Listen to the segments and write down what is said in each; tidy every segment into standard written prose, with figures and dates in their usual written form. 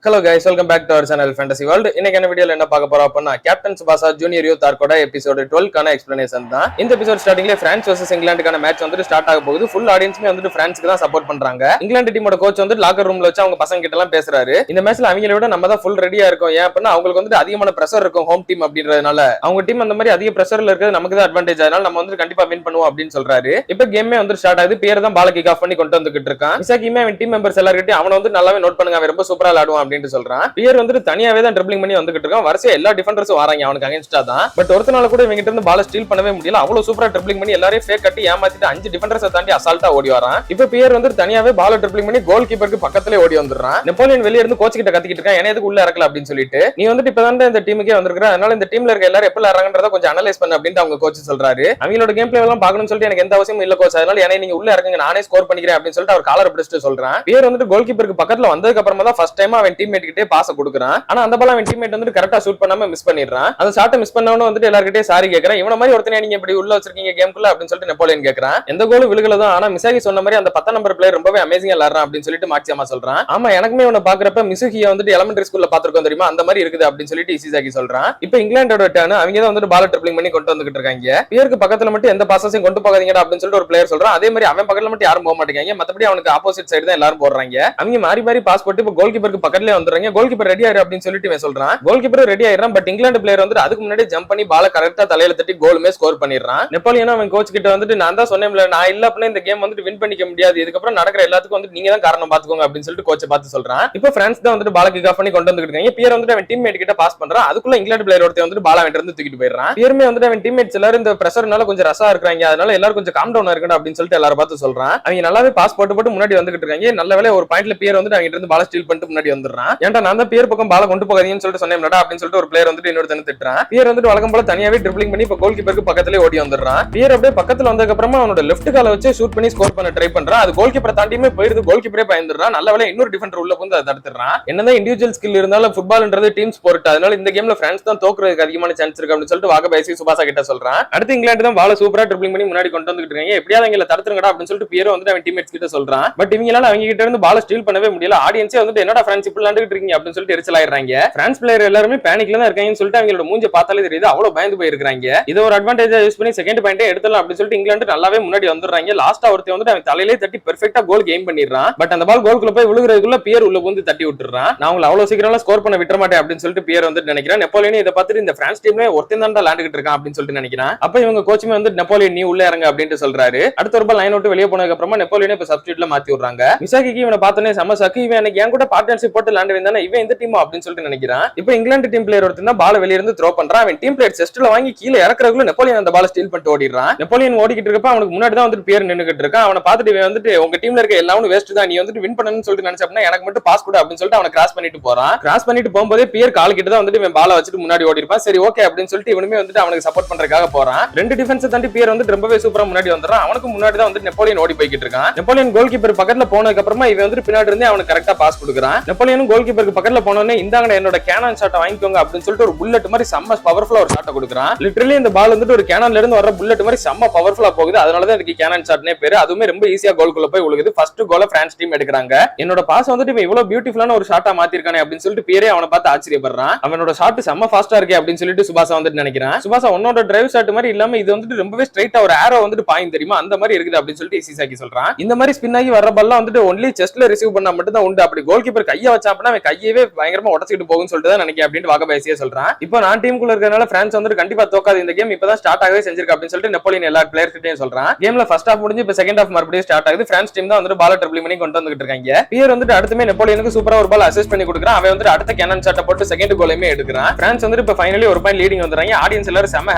Hello guys, welcome back to our channel Fantasy World. இன்னைக்கு என்ன வீடியோல என்ன பார்க்க போறோம் அப்படினா கேப்டன் சுபாஷா ஜூனியர் யூத் ஆர்க்கோட எபிசோட் 12 கான எக்ஸ்பிளனேஷன் தான். இந்த எபிசோட் ஸ்டார்டிங்ல பிரான்ஸ் vs இங்கிலாந்துக்கான மேட்ச் வந்து ஸ்டார்ட் ஆக போகுது. ஃபுல் ஆடியன்ஸ்மே வந்து பிரான்ஸ்க்கு தான் சப்போர்ட் பண்றாங்க. இங்கிலாந்து டீமோட கோச் வந்து லாக்கர் ரூம்ல வச்சு அவங்க பசங்க கிட்ட எல்லாம் பேசுறாரு. இந்த மேட்ச்ல அவங்கள விட நம்ம தான் ஃபுல் ரெடியா இருக்கோம். ஏன் அப்படினா அவங்களுக்கு வந்து அதிகமான பிரஷர் இருக்கும் ஹோம் டீம் அப்படின்றதுனால. அவங்க டீம் அந்த மாதிரி அதிக பிரஷர்ல இருக்குது நமக்கு தான் அட்வான்டேஜ். அதனால நம்ம வந்து கண்டிப்பா வின் பண்ணுவோம் அப்படின்னு சொல்றாரு. இப்போ கேமே வந்து ஸ்டார்ட் ஆகுது. பியர் தான் பால கிக் ஆஃப் பண்ணி கொண்டு வந்துகிட்டு இருக்கான். இசாகிமே அவன் டீம் மெம்பர்ஸ் எல்லார்கிட்டயும் அவன வந்து நல்லாவே நோட் பண்ணுங்க, அவன் ரொம்ப சூப்பரா விளையாடுவான் அப்படின்னு சொல்றான். பியர் வந்து தனியாவே தான் ட்ரிப்ளிங் பண்ணி வந்துகிட்டு இருக்கான். வரிசையா எல்லா டிஃபெண்டர்ஸும் வராங்க அவனுக்கு அகைன்ஸ்டா தான். பட் ஒருத்தனால கூட இவங்க கிட்ட இருந்து பால ஸ்டீல் பண்ணவே முடியல. அவ்வளவு சூப்பரா ட்ரிப்ளிங் பண்ணி எல்லாரையும் ஃபேக் கட்டி ஏமாத்திட்டு 5 டிஃபெண்டர்ஸை தாண்டி அசால்ட்டா ஓடி வரான். இப்போ பியர் வந்து தனியாவே பால ட்ரிப்ளிங் பண்ணி கோல் கீப்பருக்கு பக்கத்திலே ஓடி வந்துடுறான். நெப்போலியன் வெளிய இருந்து கோச் கிட்ட கத்திக்கிட்டு இருக்கான், என்ன எதுக்கு உள்ள இறக்கல அப்படின்னு சொல்லிட்டு. நீ வந்து இப்பதான் இந்த டீமுக்கே வந்திருக்கிற, அதனால இந்த டீம்ல இருக்க எல்லாரும் எப்படி இறங்குறத கொஞ்சம் அனலைஸ் பண்ணு அப்படின்னு அவங்க கோச் சொல்றாரு. அவங்களோட கேம் பிளே எல்லாம் பார்க்கணும்னு சொல்லிட்டு எனக்கு எந்த அவசியமும் இல்ல கோச், அதனால என்னை நீங்க உள்ள இறங்குங்க, நானே ஸ்கோர் பண்ணிக்கிறேன் அப்படின்னு சொல்லிட்டு அவர் காலர் பிடிச்சிட்டு சொல்றான். பியர் வந்து கோல் கீப்பருக்கு பக்கத்துல வந்ததுக்கு அப்புறமா தான் ஃபர்ஸ்ட் டைம் அவன் டீம்மேட் கிட்டே பாஸ் கொடுக்குறான். ஆனா அந்த பால் அவன் டீம்மேட் வந்து கரெக்டா ஷூட் பண்ணாம மிஸ் பண்ணிடுறான். அந்த ஷாட்டை மிஸ் பண்ணவனும் வந்து எல்லார்கிட்டயே சாரி கேக்குறான். இவன மாதிரி ஒருத்தனை நீங்க இப்படி உள்ள வச்சிருக்கீங்க கேம்க்குள்ள அப்படின்னு சொல்லிட்டு நெப்போலியன் கேக்குறான். எந்த கோலும் விழுகல தான், ஆனா மிசாகி சொன்ன மாதிரி அந்த 10 நம்பர் பிளேயர் ரொம்பவே அமேசிங்கா விளையாடுறான் அப்படின்னு சொல்லிட்டு மாக்சியமா சொல்றான். ஆமா எனக்குமே இவனை பாக்குறப்ப மிசுகியை வந்து எலிமெண்டரி ஸ்கூல்ல பாத்துருக்கோம் தெரியுமா, அந்த மாதிரி இருக்குது அப்படின்னு சொல்லிட்டு இசிசாகி சொல்றான். இப்போ இங்கிலாண்டோட டர்ன், அவங்க தான் வந்து பால் ட்ரிப்ளிங் பண்ணி கொண்டு வந்துகிட்டு இருக்காங்க. பியருக்கு பக்கத்துல மட்டும் எந்த பாஸையும் கொண்டு போகாதீங்கடா அப்படின்னு சொல்லிட்டு ஒரு பிளேயர் சொல்றான். அதே மாதிரி அவன் பக்கத்துல மட்டும் யாரும் போக மாட்டேங்காங்க, மத்தபடி அவனுக்கு ஆப்போசிட் சைடு தான் எல்லாரும் போடுறாங்க. அவங்க மாறி மாறி பாஸ் போட்டு இப்போ கோல் கீப்பருக்கு பக்கத்துலயே வந்துடுறாங்க. கோல் கீப்பர் ரெடி ஆயிரு அப்படின்னு சொல்லிட்டு இவன் சொல்றான். கோல் கீப்பர் ரெடி ஆயிடுறான். பட் இங்கிலாந்து பிளேயர் வந்து அதுக்கு முன்னாடி ஜம்ப் பண்ணி பால கரெக்டா தலையில தட்டி கோலுமே ஸ்கோர் பண்ணிடுறான். நெப்போலியன் அவன் கோச் கிட்ட வந்துட்டு நான் தான் சொன்னேன்ல, நான் இல்ல அப்படின்னா இந்த கேம் வந்து வின் பண்ணிக்க முடியாது, இதுக்கப்புறம் நடக்கிற எல்லாத்துக்கும் வந்து நீங்க தான் காரணம் பாத்துக்கோங்க அப்படின்னு சொல்லிட்டு கோச்சை பார்த்து சொல்றான். இப்போ பிரான்ஸ் தான் வந்து பால கிக் ஆஃப் பண்ணி கொண்டு வந்துட்டு இருக்காங்க. பியர் வந்து அவன் டீம்மேட் கிட்ட பாஸ் பண்றான். அதுக்குள்ள இங்கிலாந்து பிளேயர் ஒருத்தர் வந்து பால அவன் இருந்து தூக்கிட்டு போயிடுறான். பியருமே வந்து அவன் டீம்மேட்ஸ் எல்லாரும் இந்த பிரஷர்னால கொஞ்சம் ரஷா இருக்காங்க, அதனால எல்லாரும் கொஞ்சம் காம் டவுன் இருக்கணும் அப்படின்னு சொல்லிட்டு எல்லாரும் பார்த்து சொல்றான். அவங்க நல்லாவே பாஸ் போட்டு முன்னாடி வந்துட்டு இருக்காங்க. நல்ல வேளை ஒரு பாயிண்ட்ல பியர் வந்து அவங்க இருந்து பால ஸ்டீல் பண்ணிட்டு முன்னாடி வந்துடுறான். ஏன்டா நான் தான் பியர் பக்கம் பால கொண்டு போகாதீங்கன்னு சொல்லிட்டு சொன்னேன்டா அப்படின்னு சொல்லிட்டு ஒரு பிளேயர் வந்து இன்னொருத்தனை திட்டுறான். பியர் வந்து வழக்கம் போல தனியாவே ட்ரிப்ளிங் பண்ணி இப்ப கோல் கீப்பருக்கு பக்கத்துல ஓடி வந்துடுறான். பியர் அப்படியே பக்கத்துல வந்ததுக்கு அப்புறமா அவனோட லெஃப்ட் கால வச்சு ஷூட் பண்ணி ஸ்கோர் பண்ண ட்ரை பண்றான். அது கோல் கீப்பரை தாண்டியுமே போயிருது. கோல் கீப்பரே பயந்துடுறான். நல்ல வேளை இன்னொரு டிஃபெண்டர் உள்ள வந்து அதை தடுத்துறான். என்னதான் இண்டிவிஜுவல் ஸ்கில் இருந்தாலும் ஃபுட்பால்ன்றது டீம் ஸ்போர்ட், அதனால இந்த கேம்ல பிரான்ஸ் தான் தோக்குறதுக்கு அதிகமான சான்ஸ் இருக்கு அப்படின்னு சொல்லிட்டு வாகபேசி சுபாஷா கிட்ட சொல்றான். அடுத்து இங்கிலாந்து தான் பால சூப்பரா ட்ரிப்ளிங் பண்ணி முன்னாடி கொண்டு வந்துட்டு இருக்காங்க. எப்படியாவது அவங்களை தடுத்துருங்கடா அப்படின்னு சொல்லிட்டு பியர் வந்து அவன் டீம்மேட்ஸ் கிட்ட சொல்றான். பட் இவங்களால அவங்க கிட்ட இருந்து பால ஸ்டீல் பண்ணவே முடியல. ஆடியன்ஸே வந்து என்னடா பிரான்ஸ் இப்படி விளையாண்டுட்டு இருக்கீங்க அப்படின்னு சொல்லிட்டு எரிச்சல் ஆயிடுறாங்க. பிரான்ஸ் பிளேயர் எல்லாருமே பேனிக்ல தான் இருக்காங்கன்னு சொல்லிட்டு அவங்களோட மூஞ்ச பார்த்தாலே தெரியுது அவ்வளவு பயந்து போயிருக்காங்க. இதை ஒரு அட்வான்டேஜா யூஸ் பண்ணி செகண்ட் பாயிண்டே எடுத்துடலாம் அப்படின்னு சொல்லிட்டு இங்கிலாந்து நல்லாவே முன்னாடி வந்துடுறாங்க. லாஸ்டா ஒருத்தன் வந்து அவன் தலையிலே தட்டி பெர்ஃபெக்ட்டா கோல் கேம் பண்ணிடுறான். பட் அந்த பால் கோல்குள்ள போய் விழுகிறதுக்குள்ள பியர் உள்ள வந்து தட்டி விட்டுறான். நான் உங்களை அவ்வளவு சீக்கிரம் ஸ்கோர் பண்ண விட்டுற மாட்டேன் அப்படின்னு சொல்லிட்டு பியர் வந்து நினைக்கிறேன். நெப்போலியன் இதை பார்த்துட்டு இந்த பிரான்ஸ் டீம்ல ஒருத்தன் தான் விளையாண்டுட்டு இருக்கான் அப்படின்னு சொல்லிட்டு நினைக்கிறான். அப்ப இவங்க கோச்சுமே வந்து நெப்போலியன் நீ உள்ள இறங்க அப்படின்னு சொல்றாரு. அடுத்த ஒரு பால் லைன் விட்டு வெளியே போனதுக்கு அப்புறமா நெப்போலியன் இப்ப சப்ஸ்டிட்யூட்ல மாத்தி விடுறாங்க. மிசாகிக்கு இவனை பார்த்தோன்னே செம சக்கு, இவன் எனக்கு என் கூட பார்ட்னர்ஷிப் போட்டு விளையாண்டு வந்தானே இவன் இந்த டீம் அப்படின்னு சொல்லிட்டு நினைக்கிறான். இப்போ இங்கிலாந்து டீம் பிளேயர் ஒருத்தன் தான் பால் வெளிய இருந்து த்ரோ பண்றான். அவன் டீம் பிளேயர் செஸ்ட்ல வாங்கி கீழே இறக்குறதுக்குள்ள நெப்போலியன் அந்த பால் ஸ்டீல் பண்ணிட்டு ஓடிடுறான். நெப்போலியன் ஓடிக்கிட்டு இருக்கப்ப அவனுக்கு முன்னாடி தான் வந்து பியர் நின்னுகிட்டு இருக்கான். அவனை பார்த்துட்டு வந்துட்டு உங்க டீம்ல இருக்க எல்லாரும் வேஸ்ட் தான், நீ வந்து வின் பண்ணணும்னு சொல்லிட்டு நினைச்சப்பனா எனக்கு மட்டும் பாஸ் கொடு அப்படின்னு சொல்லிட்டு அவனை கிராஸ் பண்ணிட்டு போறான். கிராஸ் பண்ணிட்டு போகும்போதே பியர் கால் கிட்ட தான் வந்துட்டு இவன் பால வச்சுட்டு முன்னாடி ஓடி இருப்பான். சரி ஓகே அப்படின்னு சொல்லிட்டு இவனுமே வந்துட்டு அவனுக்கு சப்போர்ட் பண்றதுக்காக போறான். ரெண்டு டிஃபென்ஸ் தாண்டி பியர் வந்து ரொம்பவே சூப்பரா முன்னாடி வந்துறான். அவனுக்கு முன்னாடி தான் வந்து நெப்போலியன் ஓடி போய்கிட்டு இருக்கான். நெப்போலியன் கோல் கீப்பர் பக்கத்துல போனதுக்கு அப்புறமா இவன் வந்து பின்னாடி இருந்து அவனுக்கு கரெக்டா பாஸ் கொடுக்குறான். நெப்போலியன் கோல் கீப்பருக்கு பக்கத்துல போனோடனே இந்தாங்க என்னோட கேனான் ஷாட்டை வாங்கிக்கோங்க அப்படின்னு சொல்லிட்டு ஒரு புல்லட் மாதிரி செம்ம பவர்ஃபுல்லா ஒரு ஷாட்டை கொடுக்குறான். லிட்டரலி இந்த பால் வந்துட்டு ஒரு கேனான்ல இருந்து வர புல்லட் மாதிரி செம்ம பவர்ஃபுல்லா போகுது. அதனாலதான் இதுக்கு கேனான் ஷாட்னே பேரு. அதுவுமே ரொம்ப ஈஸியா கோல்குள்ள போய் விழுகுது. ஃபர்ஸ்ட் கோலை பிரான்ஸ் டீம் எடுக்கிறாங்க. என்னோட பாஸ் வந்துட்டு இவன் இவ்வளவு பியூட்டிஃபுல்லான ஒரு ஷாட்டா மாத்திருக்கானே அப்படின்னு சொல்லிட்டு பியரே அவனை பார்த்து ஆச்சரியப்படுறான். அவனோட ஷாட் செம்ம ஃபாஸ்டா இருக்கே அப்படின்னு சொல்லிட்டு சுபாஷா வந்துட்டு நினைக்கிறான். சுபாஷா உன்னோட டிரைவ் ஷாட் மாதிரி இல்லாம இது வந்துட்டு ரொம்பவே ஸ்ட்ரைட்டா ஒரு ஆரோ வந்துட்டு பாயிண்ட் தெரியுமா அந்த மாதிரி இருக்குது அப்படின்னு சொல்லிட்டு இசிசாக்கி சொல்றான். இந்த மாதிரி ஸ்பின் ஆகி வர பால்லாம் வந்துட்டு ஒன்லி செஸ்ட்ல ரிசீவ் பண்ணா மட்டும் தான் உண்டு. அப்படி கோல் கீப்பர் கையை வச்சா அப்படின்னா அவன் கையவே பயங்கரமா உடச்சிட்டு போகும்னு சொல்லிட்டு தான் நினைக்கிறேன் அப்படின்னு வாகபேசியே சொல்றான். இப்போ நான் டீமுக்குள்ள இருக்கறனால பிரான்ஸ் வந்துட்டு கண்டிப்பா தோக்காது, இந்த கேம் இப்பதான் ஸ்டார்ட் ஆகவே செஞ்சிருக்கு அப்படின்னு சொல்லிட்டு நெப்போலியன் எல்லா பிளேயர்ஸ் கிட்டயும் சொல்றான். கேம்ல ஃபர்ஸ்ட் ஹாஃப் முடிஞ்சு இப்ப செகண்ட் ஹாஃப் மறுபடியும் ஸ்டார்ட் ஆகுது. பிரான்ஸ் டீம் தான் வந்து பால் ட்ரிப்ளிங் பண்ணி கொண்டு வந்துட்டு இருக்காங்க. பியர் வந்துட்டு அடுத்துமே நெப்போலியனுக்கு சூப்பரா ஒரு பால் அசிஸ்ட் பண்ணி கொடுக்குறான். அவன் வந்து அடுத்த கேனன் ஷாட்டை போட்டு செகண்ட் கோலையுமே எடுக்கிறான். பிரான்ஸ் வந்து இப்ப ஃபைனலி ஒரு பாயிண்ட் லீடிங் வந்துறாங்க. ஆடியன்ஸ் எல்லாரும் செம்ம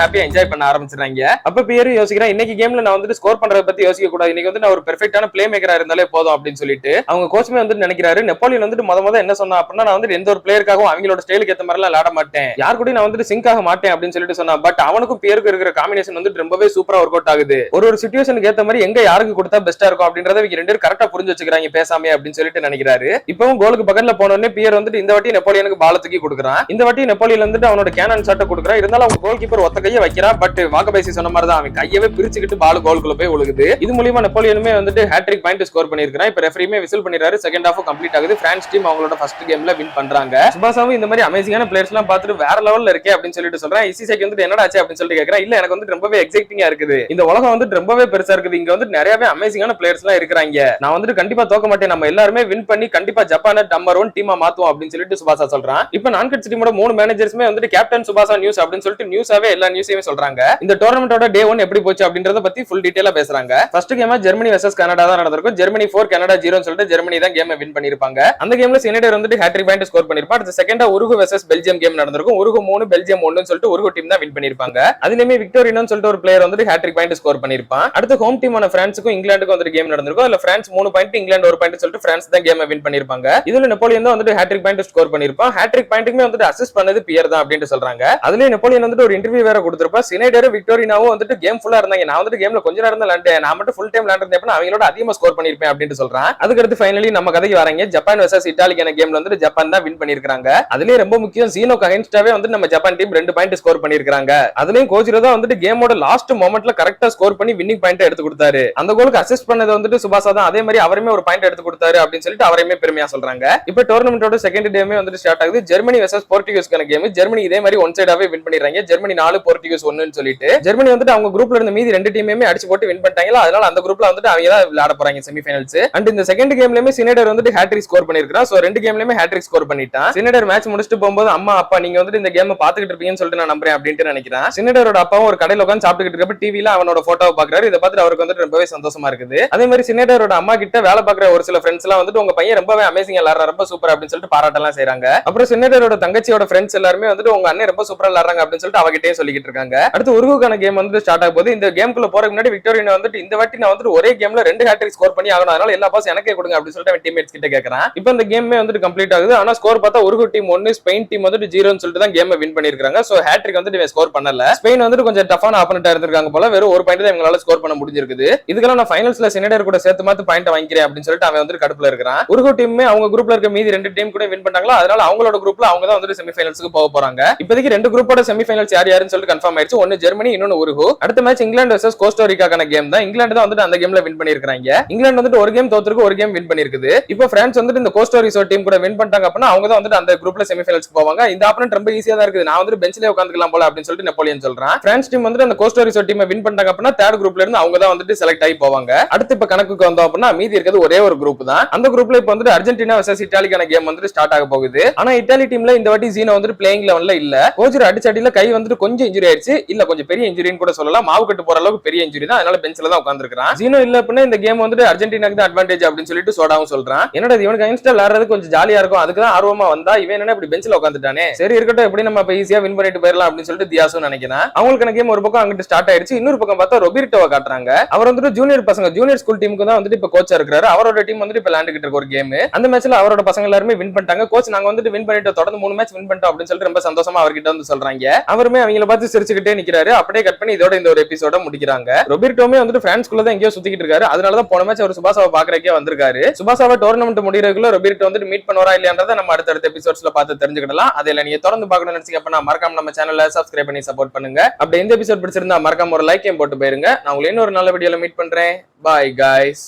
ஹாப்பியா என்ஜாய் பண்ண ஆரம்பிச்சிடுறாங்க. அப்ப பியர் யோசிக்கிறான், இன்னைக்கு கேம்ல நான் வந்துட்டு ஸ்கோர் பண்றத பத்தி யோசிக்க கூடாது, இன்னைக்கு வந்து நான் ஒரு பெர்ஃபெக்ட்டான பிளே மேக்கரா இருந்தாலே போதும் அப்படின்னு சொல்லிட்டு அவங்க கோச்சுமே வந்து நினைக்கிறாரு. நெப்போலியன் வந்துட்டு முத என்ன சொன்னா அப்படின்னா, நான் வந்து எந்த ஒரு பிளேயருக்காகவும் அவங்களோட ஸ்டைலுக்கு ஏத்த மாதிரி எல்லாம் விளையாட மாட்டேன், யார் கூட நான் வந்துட்டு சிங்க் ஆக மாட்டேன் அப்படின்னு சொல்லிட்டு சொன்னா. பட் அவனுக்கும் பியருக்கு இருக்கிற காம்பினேஷன் வந்து ரொம்பவே சூப்பரா ஒர்க் அவுட் ஆகுது. ஒரு சிச்சுவேஷனுக்கு ஏத்த மாதிரி எங்க யாருக்கு கொடுத்தா பெஸ்டா இருக்கும் அப்படின்றத இவங்க ரெண்டு பேரும் கரெக்டா புரிஞ்சு வச்சுக்கிறாங்க பேசாமே அப்படின்னு சொல்லிட்டு நினைக்கிறாரு. இப்பவும் கோலுக்கு பக்கத்துல போனோடனே பியர் வந்துட்டு இந்த வாட்டி நெப்போலியனுக்கு பால தூக்கி கொடுக்குறான். இந்த வாட்டி நெப்போலியன் வந்துட்டு அவனோட கேனன் ஷாட்டை கொடுக்குறான். இருந்தாலும் அவங்க கோல் கீப்பர் ஒத்த கையை வைக்கிறான். பட் வாகபேசி சொன்ன மாதிரி தான் அவன் கையவே பிரிச்சுக்கிட்டு பால் கோலுக்குள்ள போய் விழுகுது. இது மூலமா நெப்போலியனுமே வந்துட்டு ஹேட்ரிக் பாயிண்ட் ஸ்கோர் பண்ணிருக்கான். இப்ப ரெஃபரியுமே விசில் பண்ணிடுறாரு. செகண்ட் ஹாஃப் கம்ப்ளீட் ஆகுது. பிரான்ஸ் டீம் அவங்களோட அவங்களோட ஃபர்ஸ்ட் கேம்ல வின் பண்றாங்க. சுபாசாவும் இந்த மாதிரி அமேசிங்கான பிளேயர்ஸ் எல்லாம் பார்த்துட்டு வேற லெவல்ல இருக்கே அப்படின்னு சொல்லிட்டு சொல்றேன். இசிசேக்கு வந்து என்னடா ஆச்சு அப்படின்னு சொல்லிட்டு கேக்குறேன். இல்ல எனக்கு வந்து ரொம்பவே எக்ஸைட்டிங்கா இருக்குது, இந்த உலகம் வந்து ரொம்பவே பெருசா இருக்குது, இங்க வந்து நிறையவே அமேசிங்கான பிளேயர்ஸ் எல்லாம் இருக்கிறாங்க, நான் வந்து கண்டிப்பா தோக்க மாட்டேன், நம்ம எல்லாருமே வின் பண்ணி கண்டிப்பா ஜப்பானை நம்பர் 1 டீமா மாத்துவோம் அப்படின்னு சொல்லிட்டு சுபாசா சொல்றான். இப்ப நான்கட்ஸ் டீமோட 3 மேனேஜர்ஸ்மே வந்து கேப்டன் சுபாசா நியூஸ் அப்படின்னு சொல்லிட்டு நியூஸாவே எல்லா நியூஸையுமே சொல்றாங்க. இந்த டோர்னமெண்டோட டே 1 எப்படி போச்சு அப்படின்றத பத்தி ஃபுல் டீடைலா பேசுறாங்க. ஃபர்ஸ்ட் கேமா ஜெர்மனி வெர்சஸ் கனடா தான் நடந்திருக்கும். ஜெர்மனி 4 கனடா 0 னு சொல்லிட்டு ஜெர்மனி தான் கேமை வின் பண்ணிருப்பாங்க. அந்த கேம்ல சினேடர் வந்து ஹேட்ரிக் பாயிண்ட் ஸ்கோர் பண்ணிருப்பார். அடுத்து செகண்டா உருகு வெர்சஸ் பெல்ஜியம் கேம் நடந்திருக்கும். உருகு 3 பெல்ஜியம் 1 னு சொல்லிட்டு உருகு டீம் தான் வின் பண்ணிருப்பாங்க. அதுலயுமே விக்டோரினோன்னு சொல்லிட்டு ஒரு பிளேயர் வந்து ஹேட்ரிக் பாயிண்ட் ஸ்கோர் பண்ணிருப்பான். அடுத்து ஹோம் டீமான பிரான்ஸுக்கும் இங்கிலாந்துக்கும் வந்து கேம் நடந்திருக்கும். அதுல பிரான்ஸ் 3 பாயிண்ட் இங்கிலாந்து 1 பாயிண்ட் சொல்லிட்டு பிரான்ஸ் தான் கேமை வின் பண்ணிருப்பாங்க. இதுல நெப்போலியன் தான் வந்து ஹேட்ரிக் பாயிண்ட் ஸ்கோர் பண்ணிருப்பான். ஹேட்ரிக் பாயிண்ட்க்குமே வந்து அசிஸ்ட் பண்ணது பியர் தான் அப்படின்னு சொல்றாங்க. அதுலயே நெப்போலியன் வந்து ஒரு இன்டர்வியூ வேற கொடுத்திருப்பா. சினேடர் விக்டோரினாவும் வந்து கேம் ஃபுல்லா இருந்தாங்க, நான் வந்து கேம்ல கொஞ்ச நேரம் தான் விளையாண்டேன், நான் மட்டும் ஃபுல் டைம் விளையாண்டிருந்தேன், அவங்களோட அதிகமா ஸ்கோர் பண்ணிருப்பேன் அப்படின்னு சொல்றான். அதுக்கு அடுத்து ஃபைனலி நம்ம கதைக்கு வராங்க. ஜப்பான் வெர்சஸ் இட்டாலிக்கான கேம்ல வந்து ஜப்பான் தான் வின் பண்ணிருக்காங்க. அதுலயே ரொம்ப முக்கியம் சீனோக்கு அகைன்ஸ்டாவே வந்து நம்ம ஜப்பான் டீம் 2 பாயிண்ட் ஸ்கோர் பண்ணிருக்காங்க. அதுலயும் கோஜிரோ தான் வந்து கேமோட லாஸ்ட் மொமெண்ட்ல கரெக்டா ஸ்கோர் பண்ணி வின்னிங் பாயிண்ட் எடுத்து கொடுத்தாரு. அந்த கோலுக்கு அசிஸ்ட் பண்ணது வந்து சுபாசா தான், அதே மாதிரி அவருமே ஒரு பாயிண்ட் எடுத்து கொடுத்தாரு அப்படின்னு சொல்லிட்டு அவரையுமே பெருமையா சொல்றாங்க. இப்ப டோர்னமெண்டோட செகண்ட் டேமே வந்து ஸ்டார்ட் ஆகுது. ஜெர்மனி வெர்சஸ் போர்ச்சுகீஸ்க்கான கேம். ஜெர்மனி இதே மாதிரி ஒன் சைடாவே வின் பண்ணிடுறாங்க. ஜெர்மனி 4 போர்ச்சுகீஸ் 1 னு சொல்லிட்டு ஜெர்மனி வந்து அவங்க குரூப்ல இருந்த மீதி 2 டீமுமே அடிச்சு போட்டு வின் பண்ணிட்டாங்களா, அதனால அந்த குரூப்ல வந்து அவங்க தான் விளையாட போறாங்க செமிஃபைனல்ஸ். அண்ட் இந்த செகண்ட் கேம்லயுமே சினேடர் வந்து ஹேட்ரிக் ஸ்கோர் பண்ணிருக்கான். சோ 2 கேம்லயுமே ஹேட்ரிக் ஸ்கோர் பண்ணிட்டான். சினேடர் மேட்ச் முடிச்சிட்டு போகும்போது அம்மா அப்பா நீங்க வந்து இந்த கேம் பாத்துக்கிட்டு இருப்பீங்கன்னு சொல்லிட்டு நான் நம்புறேன் அப்படின்ட்டு நினைக்கிறேன். சினேடரோட அப்பாவும் ஒரு கடையில உட்கார்ந்து சாப்பிட்டுக்கிட்டு இருக்கப்ப டிவில அவனோட போட்டோவை பாக்குறாரு. இதை பார்த்துட்டு அவருக்கு வந்து ரொம்பவே சந்தோஷமா இருக்குது. அதே மாதிரி சினேடரோட அம்மா கிட்ட வேலை பார்க்குற ஒரு சில ஃப்ரெண்ட்ஸ் எல்லாம் வந்து உங்க பையன் ரொம்பவே அமேசிங்கா விளையாடுறாரு, ரொம்ப சூப்பர் அப்படின்னு சொல்லிட்டு பாராட்டெல்லாம் செய்றாங்க. அப்புறம் சினேடரோட தங்கச்சியோட ஃப்ரெண்ட்ஸ் எல்லாருமே வந்து உங்க அண்ணன் ரொம்ப சூப்பரா விளையாடுறாங்க அப்படின்னு சொல்லிட்டு அவகிட்டே சொல்லிக்கிட்டு இருக்காங்க. அடுத்து உருகுக்கான கேம் வந்து ஸ்டார்ட் ஆக போகுது. இந்த கேம்குள்ள போறதுக்கு முன்னாடி விக்டோரியா வந்து இந்த வாட்டி நான் வந்து ஒரே கேம்ல 2 ஹேட்ரிக் ஸ்கோர் பண்ணி ஆகணும், அதனால எல்லா பாஸ் எனக்கே கொடுங்க அப்படின்னு சொல்லிட்டு அவன் டீம்மேட்ஸ் கிட்ட கேக்குறான். இப்போ இந்த கேமே வந்து கம்ப்ளீட் ஆகுது. ஆனா ஸ்கோர் பார்த்தா உருகு டீம் 1 ஸ்பெயின் டீம் வந்து 0 னு சொல்லிட்டு தான் கேமை வின் பண்ணிருக்காங்க. சோ ஹேட்ரிக் வந்து இவன் ஸ்கோர் பண்ணல. ஸ்பெயின் வந்து கொஞ்சம் டஃபான ஆப்போனன்ட்டா இருந்திருக்காங்க போல, வெறும் ஒரு பாயிண்ட் தான் இவங்களால ஸ்கோர் பண்ண முடிஞ்சிருக்குது. இதுக்கெல்லாம் நான் ஃபைனல்ஸ்ல சினேடர் கூட சேர்த்து மாத்து பாயிண்ட் வாங்கிக்கிறேன் அப்படின்னு சொல்லிட்டு அவன் வந்து கடுப்புல இருக்கான். உருகு டீமே அவங்க குரூப்ல இருக்க மீதி 2 டீம் கூட வின் பண்ணாங்களா, அதனால அவங்களோட குரூப்ல அவங்க தான் வந்து செமிஃபைனல்ஸ்க்கு போக போறாங்க. இப்போதைக்கு 2 குரூப்போட செமிஃபைனல்ஸ் யார் யாருன்னு சொல்லிட்டு கன்ஃபார்ம் ஆயிடுச்சு. ஒன்னு ஜெர்மனி, இன்னொன்னு உருகு. அடுத்த மேட்ச் இங்கிலாந்து வெர்சஸ் கோஸ்டாரிக்கான கேம் தான். இங்கிலாந்து தான் வந்து அந்த கேம்ல வின் பண்ணிருக்காங்க. இங்கிலாந்து வந்து ஒரு கேம் தோத்துருக்கு, ஒரு கேம் வின் பண்ணிருக்குது. இப்போ பிரான்ஸ் வந்து இந்த கோஸ்டாரிக்கா டீம் கூட வின் பண்ணிட்டாங்க அப்படின்னா அவங்க தான் வந்து அந்த குரூப்ல செமிஃபைனல்ஸ்க்கு போவாங்க. இந்த ஆப்போனன்ட் ரொம்ப ஈஸியா தான் இருக்குது, நான் வந்து பெஞ்ச்லயே உட்கார்ந்துக்கலாம் போல அப்படின்னு சொல்லிட்டு நெப்போலியன் சொல்றான். பிரான்ஸ் டீம் வந்து அந்த கோஸ்டாரிக்கா டீமை வின் பண்ணிட்டாங்க அப்படின்னா தேர்ட் குரூப்ல இருந்து அவங்க தான் வந்து செலக்ட் ஆகி போவாங்க. அடுத்து இப்ப கணக்குக்கு வந்தோம் அப்படின்னா மீதி இருக்கிறது ஒரே ஒரு குரூப் தான். அந்த குரூப்ல இப்ப வந்து அர்ஜென்டினா வெர்சஸ் இட்டாலிக்கான கேம் வந்து ஸ்டார்ட் ஆக போகுது. ஆனா இட்டாலி டீம்ல இந்த வாட்டி ஜீனோ வந்து பிளேயிங் லெவல்ல இல்ல. கோஜர் அடிச்சடியில கை வந்து கொஞ்சம் இன்ஜுரி ஆயிடுச்சு, இல்ல கொஞ்சம் பெரிய இன்ஜுரின்னு கூட சொல்லலாம், மாவு கட்டு போற அளவுக்கு பெரிய இன்ஜுரி தான், அதனால பெஞ்ச்ல தான் உட்கார்ந்திருக்கான். ஜீனோ இல்ல அப்படின்னா இந்த கேம் வந்து அர்ஜென்டினாக்கு தான் அட்வான்டேஜ் அப்படின்னு சொல்லிட்டு சோடாவும் சொல்றான். என்னடா இவனுக்கு அகைன்ஸ்டா விளையாடுறது கொஞ்சம் ஜாலியா இருக்கும், அதுக்கு தான் ஆர்வமா வந்தா, இவன் என்ன இப்படி பெஞ்ச்ல உட்கார்ந்துட்டானே, சரி இருக்கட்டும் எப்படி நம்ம ஈஸியா வின் பண்ணிட்டு போயிடலாம் அப்படின்னு சொல்லிட்டு தியாசும் நினைக்கிறேன். அவங்களுக்கான கேம் ஒரு பக்கம் அங்கிட்டு ஸ்டார்ட் ஆயிடுச்சு. இன்னொரு பக்கம் பார்த்தா ரொபெர்டோவை காட்டுறாங்க. அவர் வந்து ஜூனியர் பசங்க ஜூனியர் ஸ்கூல் டீமுக்கு தான் வந்து இப்ப கோச்சா இருக்காரு. அவரோட டீம் வந்து இப்ப விளையாண்டுகிட்டு இருக்க ஒரு கேம். அந்த மேட்ச்ல அவரோட பசங்க எல்லாருமே வின் பண்ணிட்டாங்க. கோச் நாங்க வந்து வின் பண்ணிட்டு தொடர்ந்து 3 மேட்ச் வின் பண்ணிட்டோம் அப்படின்னு சொல்லிட்டு ரொம்ப சந்தோஷமா அவர்கிட்ட வந்து சொல்றாங்க. அவருமே அவங்கள பார்த்து சிரிச்சுக்கிட்டே நிக்கிறாரு. அப்படியே கட் பண்ணி இதோட இந்த ஒரு எபிசோட முடிக்கிறாங்க. ரொபெர்டோமே வந்து பிரான்ஸ்குள்ள தான் எங்கேயோ சுத்திக்கிட்டு இருக்காரு. அதனால தான் போன மேட்ச் அவர் சுபாசாவை பாக்குறக்கே வந்திருக்காரு. சுபாசாவை டோர்னமெண்ட் முடியறதுக்குள்ள ரொபெர்டோ வந்து மீட் பண்ணுவாரா இல்லையான்றதை நம்ம அடுத்த எபிசோட்ஸ்ல பார்த்து தெரிஞ்சுக்கிடலாம். அதில் நீங்க தொடர்ந்து பார்க்கணும்னு நினைச்சீங்க அப்படின்னா மறக்காம நம்ம சேனலை சப்ஸ்கிரைப் பண்ணி சப்போர்ட் பண்ணுங்க. அப்படி இந்த எபிசோட் பிடிச்சிருந்தா மறக்காம ஒரு லைக்கையும் போட்டு போயிருங்க. நான் உங்களை இன்னொரு நல்ல வீடியோல மீட் பண்றேன். பாய் guys.